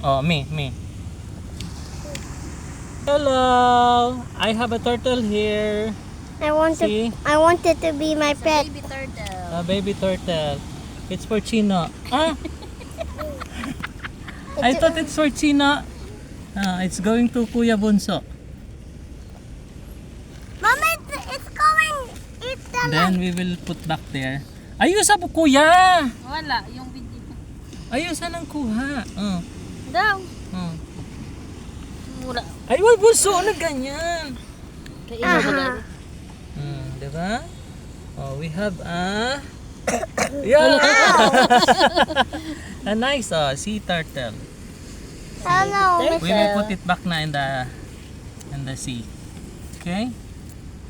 Oh, me. Hello. I have a turtle here. I want it to be my pet. Baby turtle. A baby turtle. It's for Chino. Ah. I thought it's for Chino. It's going to Kuya Bunso. Mama, it's going. It's the Then we will put back there. Ayusa po Kuya. Wala, yung video. Ayusa ng kuha. Daw. Mura. Ay, wag bunso na ganyan. Kaya ino Diba? Oh, we have a yeah. A nice sea turtle. Hello, We will put it back na in the sea. Okay?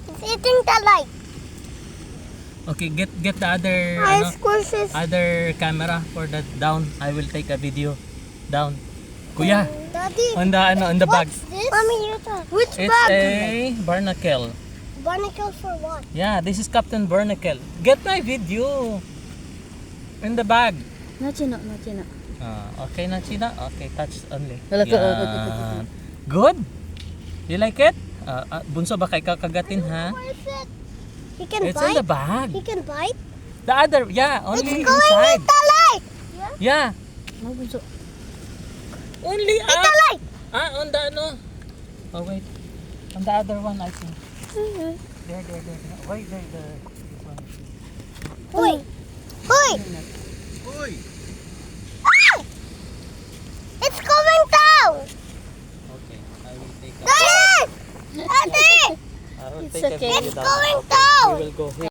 It's eating the light. Okay, get the other I squishes. other camera for that down. I will take a video down. Kuya, Daddy, on the bag. what's this? Mommy, you talk. Which It's bag? a barnacle. Barnacles for what? Yeah, this is Captain Barnacle. Get my video in the bag. Nachino. Okay na China? Okay, touch only. Wala ka. Yan. Good? You like it? Bunso ba kay kakagatin ha? Where is it? He can It's bite. in the bag. He can bite. The other, yeah, only It's going inside. with the light. Yeah, Mabunso. only With the up. light. On the ano? Oh wait, on the other one I think. There. Wait, there. This one. Hoy. Hoy. Uy! Ah! It's going down. Okay, I will take a, Daddy. Daddy. I will It's take a okay. video It's down. going Okay, down. we will go here.